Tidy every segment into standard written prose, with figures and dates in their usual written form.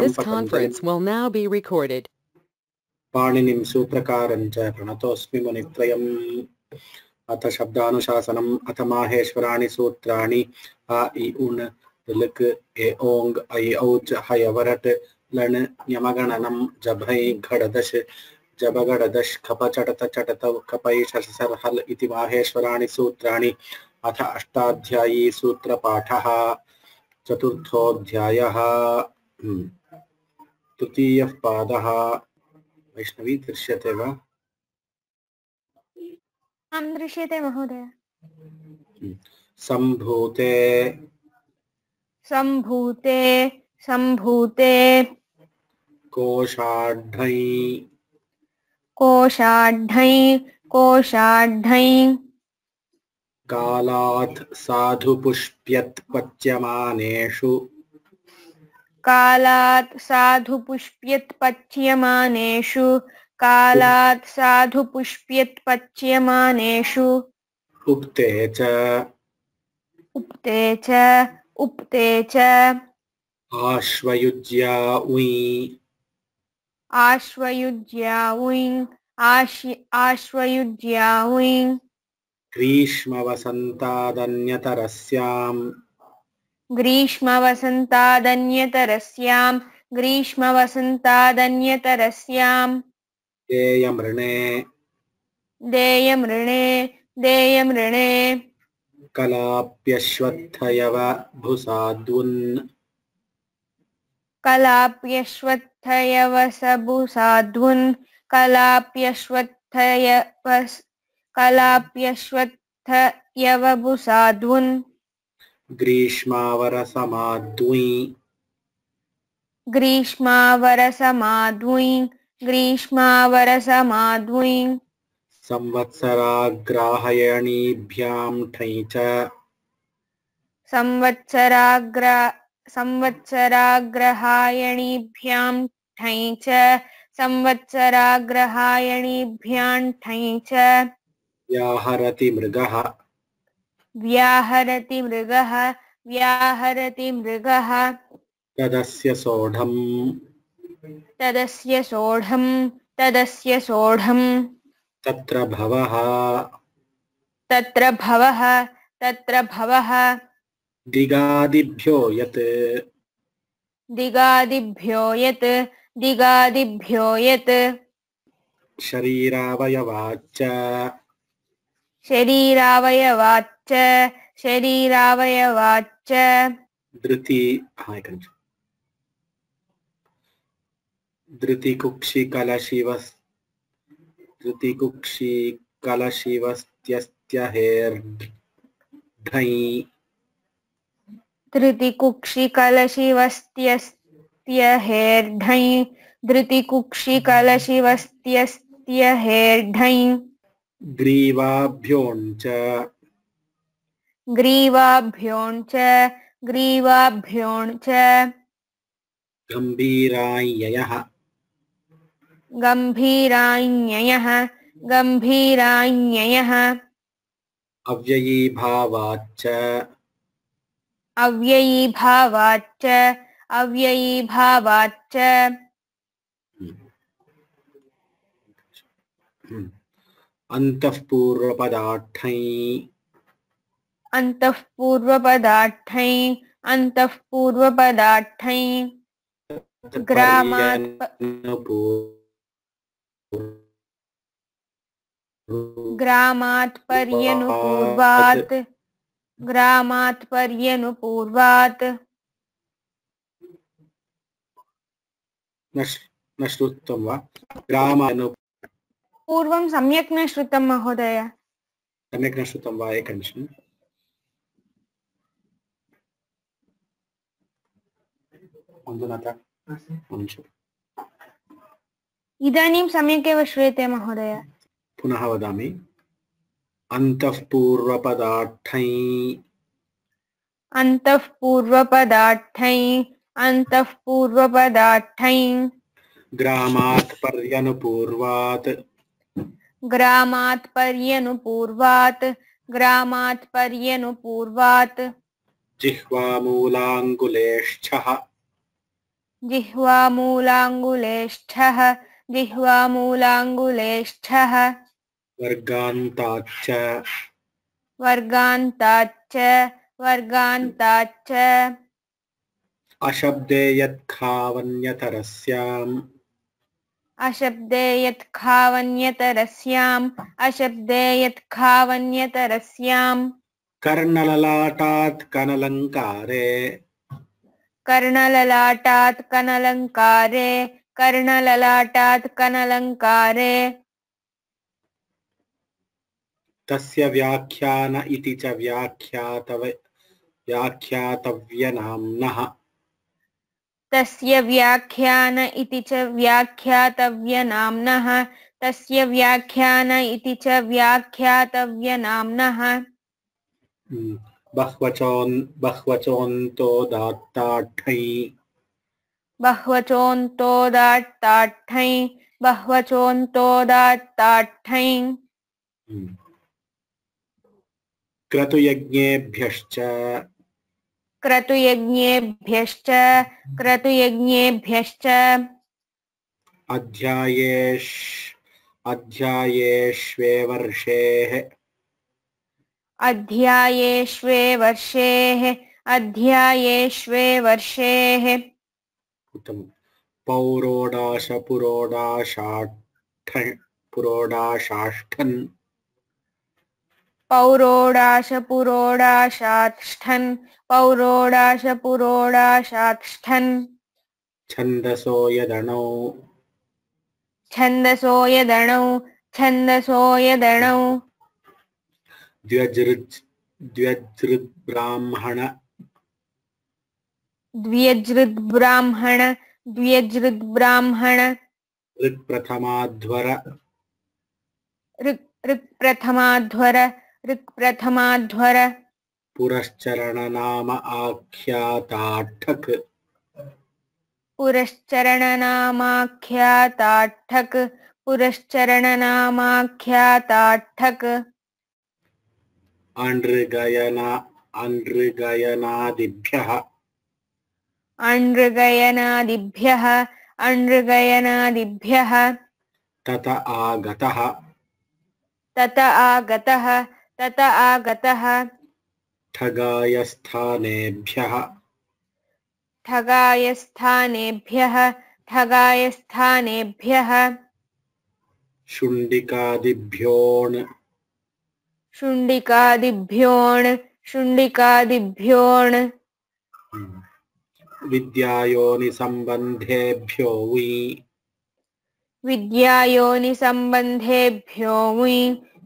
This conference will now be recorded. पाणिनिं सूत्रकारं च प्रणतोऽस्मि मुनित्रयम् अथ शब्दानुशासनम् अथ माहेश्वराणि सूत्राणि अ इ उन् ऋक् ए ओङ् ऐ औच् हयवरट् लण् न्यमगणनं जभै घडदश् जबगडदश् खप चटत चटत कपै शससर् हल् इति माहेश्वराणि सूत्राणि अथ अष्टाध्यायी सूत्रपाठः चतुर्थोऽध्यायः तृतीयः पादः वैष्णवी दृश्यते वा? आं दृश्यते महोदय। सम्भूते सम्भूते सम्भूते कोशाढ्यै कोशाढ्यै कोशाढ्यै कालात् साधु पुष्प्यत्पच्यमानेषु कालात् साधु पुष्प्यत्पच्यमानेषु कालात् साधु पुष्प्यत्पच्यमानेषु उक्ते च उक्ते च उक्ते च आश्वयुज्या उञ् आश्वयुज्या उञ् आश्वयुज्या उञ् ग्रीष्मवसन्तादन्यतरस्याम् ग्रीष्मवसन्तादन्यतरस्याम् देयमृणे देयमृणे कलाप्यश्वत्थयव भुसाद्वुन् कलाप्यश्वत्थयवसभुसाध्वुन् कलाप्यश्वत्थयवभुसाध्वुन् ग्रीष्मावरसमाद्वुञ् ग्रीष्मावरसमाध्वुन् संवत्सराग्राहयणीभ्यां ठञ् च संवत्सराग्रहायणीभ्यां ठञ् च संवत्सराग्रहायणीभ्यां ठञ् च व्याहरति मृगः व्याहरति मृगः तदस्य सोढम् तदस्य सोढम् तत्र भवः तत्र भवः दिगादिभ्यो यत् शरीरावयवाच्च धृतिकुक्षिकलशिवस्त्यहेर्ढञ् ग्रीवाभ्योञ्च गम्भीराय्ययः अव्ययीभावाच्च अन्तःपूर्वपदार्थैः ग्रामात् पर्यनुपूर्वात् न श्रुतं वा? ग्रामानु पूर्वं सम्यक् न श्रुतं महोदय। सम्यक् न श्रुतं वा? एकनिमिषम्। इदानीं सम्यक् एव श्रूयते महोदय। पुनः वदामि। अन्तःपूर्वपदार्थैः ग्रामात् पर्यनुपूर्वात् जिह्वामूलाङ्गुलेष्ठः जिह्वामूलाङ्गुलेष्ठः जिह्वामूलाङ्गुलेष्ठः वर्गान्ताच्च वर्गान्ताच्च वर्गान्ताच्च अशब्दे यत्खावन्यतरस्याम् अशब्दे यत्खावन्यतरस्याम् अशब्दे यत्खावन्यतरस्याम् कर्णललाटात् कनलङ्कारे कर्णललाटात् कनलङ्कारे कर्णललाटात् कनलङ्कारे तस्य व्याख्यान इति च व्याख्यातव्यनाम्नः तस्य व्याख्यान इति च व्याख्यातव्यनाम्नः तस्य व्याख्यान इति च व्याख्यातव्यनाम्नः बह्वचोन्तोदात्ताठञ् बह्वचोन्तोदात्ताठञ् बह्वचोन्तोदात्ताठञ् क्रतुयज्ञेभ्यश्च क्रतुयज्ञेभ्यश्च क्रतुयज्ञेभ्यश्च अध्यायेष्वेवर्षेः अध्यायेष्वेवर्षेः अध्यायेष्वेवर्षेः उत्तमम् पौरोडाशपुरोडाशाष्ठन् पौरोडाशपुरोडाशाष्ठन् पौरोडाशपुरोडाशाष्ठन् छन्दसो यदणौ छन्दसो यदणौ छन्दसो यदणौ द्व्यजृद्ब्राह्मण द्व्यजृद्ब्राह्मण द्व्यजृद्ब्राह्मण ऋक्प्रथमाध्वर ऋक्प्रथमाध्वर ऋक्प्रथमाध्वर पुरश्चरणनाम आख्याताठक् पुरश्चरणनामाख्याताठक् पुरश्चरणनामाख्याताठक् अनृगयनादिभ्यः अनृगयनादिभ्यः अनृगयनादिभ्यः तत आगतः तत आगतः तत आगतः ठगायस्थानेभ्यः ठगायस्थानेभ्यः ठगायस्थानेभ्यः शुण्डिकादिभ्योऽण् शुण्डिकादिभ्योऽण् शुण्डिकादिभ्योऽण् विद्यायोनिसम्बन्धेभ्यो वि विद्यायोनिसम्बन्धेभ्यो वि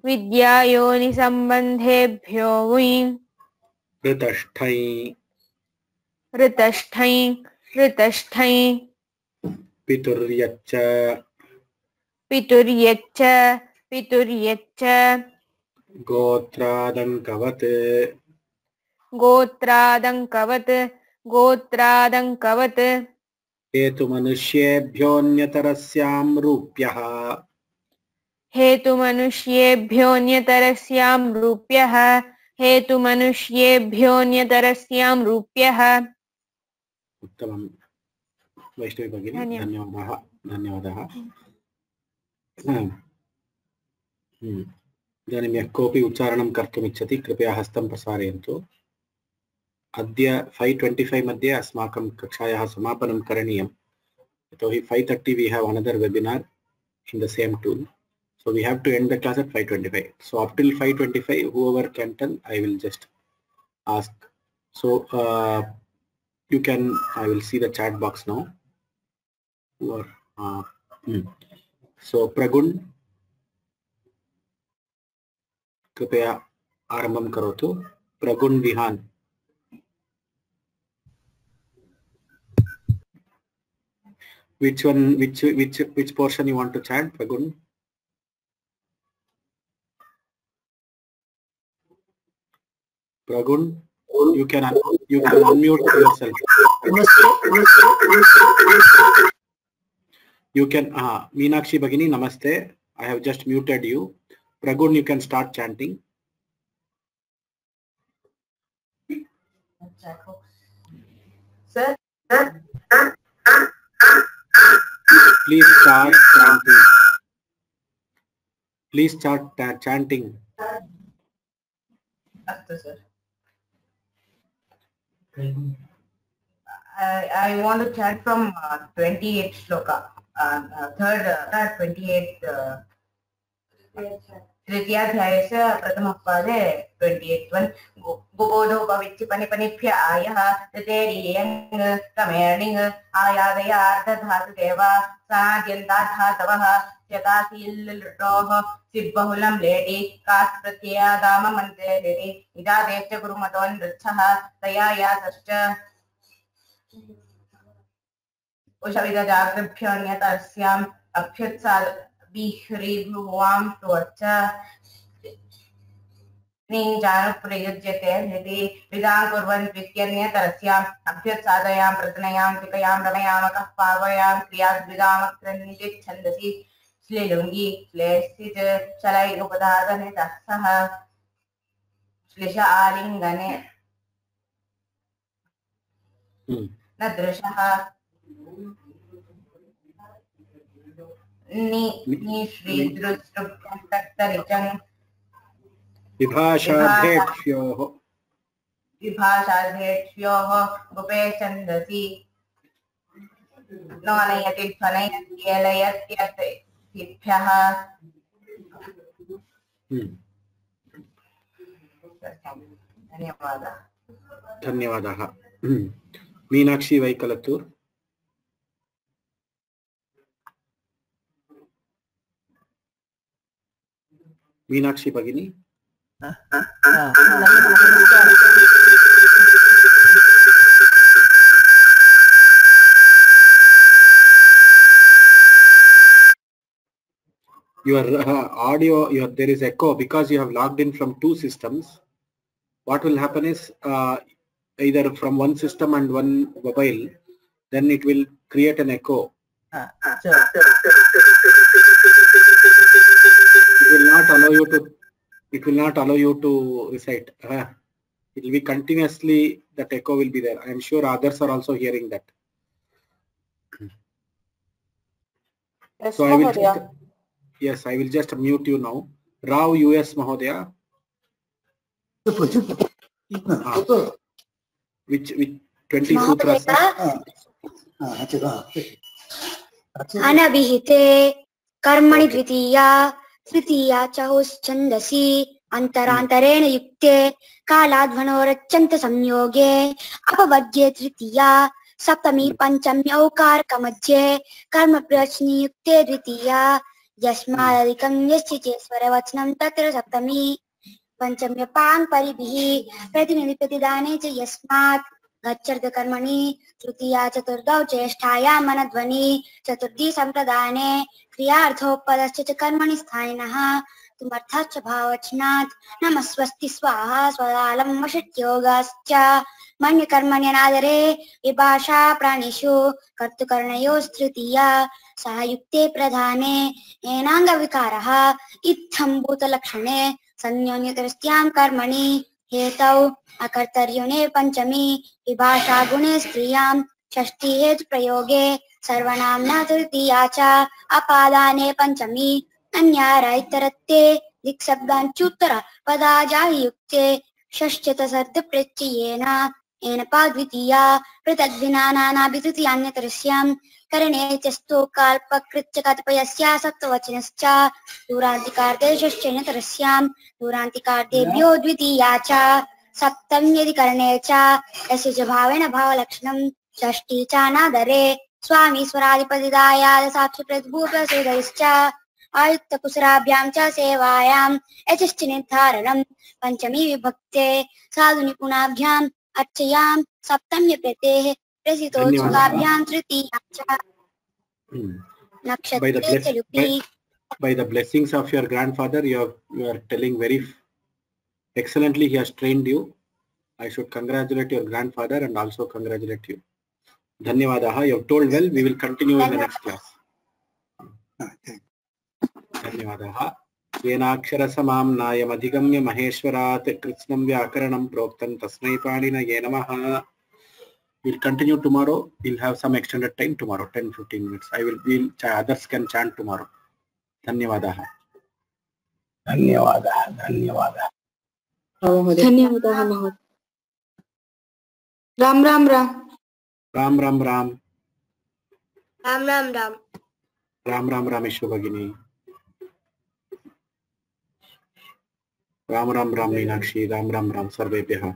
विद्यायोनिसम्बन्धेभ्यो वि ऋतष्ठञ् ऋतष्ठञ् ऋतष्ठञ् पितुर्यच्च पितुर्यच्च पितुर्यच्च गोत्रादङ्कवत् गोत्रादङ्कवत् गोत्रादङ्कवत् हेतुमनुष्येभ्योऽन्यतरस्यां रूप्यः हेतुमनुष्येभ्योऽन्यतरस्यां रूप्यः हेतुमनुष्येभ्योऽन्यतरस्यां रूप्यः उत्तमं वैष्णवी भगिनी धन्यवादः। धन्यवादः इदानीं यः कोऽपि उच्चारणं कर्तुम् इच्छति कृपया हस्तं प्रसारयन्तु अद्य 5:25 मध्ये अस्माकं कक्षायाः समापनं करणीयं यतोहि 5:30 we have another webinar in the same tool, so we have to end the class at 5:25. So up till 5:25 whoever can tell, I will just ask. So you can, I will see the chat box now. So Pragun, कृपया आरंभं करोतु. प्रगुण Vihaan. Which one, which portion you want to chant, Pragun? Pragun, you can unmute yourself. You can, Meenakshi Bhagini, namaste. I have just muted you. Pragun, you can start chanting. Sir. Please start chanting. Please start chanting. Astu, sir. I want to chant from 28th shloka, third 28th तृतीयाध्यायस्य प्रथमपादे 28th one. गोपोधोपविच्चिपनिपनिभ्य आयः तृतीयं क्रमेणिः आयादयार्धधातुरेव साद्यन्ताधातवः चतासील्लोः सिब्बहुलं lady कास् प्रत्ययादाममन्त्रेति इदादेश्च गुरुमतोन्नृच्छः तया यातश्च उषविदजागृभ्योऽन्यतस्याम् अभ्युत्साद्भिह्रीभुवां त्वच्च प्रयुज्यते यदि विदां कुर्वन् द्वितीयन्यतरस्याम् अभ्युत्सादयां प्रतनयां टिकयां रमयामकः पावयां क्रियाद्विदामक्रन्दित् छन्दसि श्लीलुङ्गी श्लेषित् शलै उपदादनितः सह श्लिष आलिङ्गने न दृशः निश्रीदृष्टृभ्यन्तरिचं विभाषाभेक्ष्योः गुपे छन्दसि नोनयति ध्वनयत्येलयत्यर्थिभ्यः धन्यवादः. धन्यवादः. मीनाक्षी वैकलत्तूर्. मीनाक्षी भगिनी. Your audio, there is echo because you have logged in from two systems. What will happen is either from one system and one mobile, then it will create an echo. It will not allow you to. It will not allow you to recite. It will be continuously, that echo will be there. I am sure others are also hearing that. Yes, so I will just, yes, I will just mute you now. Rao US Mahodaya. Which 20 sutras? अनभिहिते कर्मणि द्वितीया तृतीया च छन्दसि अंतरांतरेण युक्ते कालाध्वनोरच्यन्त संयोगे अपवर्ग्ये तृतीया सप्तमी पंचमी औकारकमध्ये कर्म प्रश्नि युक्ते द्वितीया यस्मादधिकं यस्य चेश्वरवचनं तत्र सप्तमी पंचम्य पां परिभिः प्रतिनिधिप्रतिदाने च यस्मात् गच्छर्थ कर्मणि तृतीया चतुर्थौ चेष्टायां मनध्वनि चतुर्थी संप्रदाने क्रियार्थोपदश्च च कर्मणि स्थानिनः तुमर्थश्च भाववचनात् नमस्वस्ति स्वाहा स्वदालं वषट्योगश्च मन्यकर्मण्यनादरे विभाषा प्राणिषु कर्तृकर्णयोस्तृतीया सहयुक्ते प्रधाने येनाङ्गविकारः इत्थं भूतलक्षणे संयोन्यतरस्यां कर्मणि हेतौ अकर्तर्युणे पंचमी विभाषा गुणे स्त्रियां षष्ठी हेतु प्रयोगे सर्वनाम्ना तृतीया च अपादाने पंचमी अन्यारायतरत्ते दिक्शब्दांचुत्तर पदाजायुक्ते षष्ठ्यतसर्ध प्रत्ययेन एनपा द्वितीया पृथग्भिन्नानाभितृतीयान्यतरस्यां करणे चस्तु काल्पकृच्च कतिपयस्य सप्तवचनश्च दूरान्तिकार्धे षष्ठ्यन्यतरस्यां दूरान्तिकार्धेभ्यो द्वितीया च सप्तम्यधिकरणे च यस्य च भावेन भावलक्षणं षष्ठी च नादरे स्वामी स्वराधिपतिदायाद साक्षि प्रतिभूतसुधैश्च आयुक्तकुशलाभ्यां च सेवायां यचश्च निर्धारणं पंचमी विभक्ते साधु निपुणाभ्याम् अर्चयां सप्तम्य प्रत्यये प्रसिद्धोत्सुकाभ्यां तृतीया च नक्षत्रे च युक्ति. By the blessings of your grandfather, you are telling very excellently. He has trained you. I should congratulate your grandfather and also congratulate you. Dhanyavadaha. You have told well. We will continue in the next class. Dhanyavadaha. येनाक्षर समां नायमधिगम्य महेश्वरात् कृत्स्नं व्याकरणं प्रोक्तं तस्मै पाणिनये नमः. We'll continue tomorrow. We'll have some extended time tomorrow, 10-15 minutes. Others can chant tomorrow. धन्यवादाः. धन्यवादः धन्यवादः धन्यवादाः महोदय. राम राम राम. राम राम राम. राम राम राम. राम राम रामेश्वर भगिनी. राम राम राम मीनाक्षी. राम राम राम सर्वेभ्यः.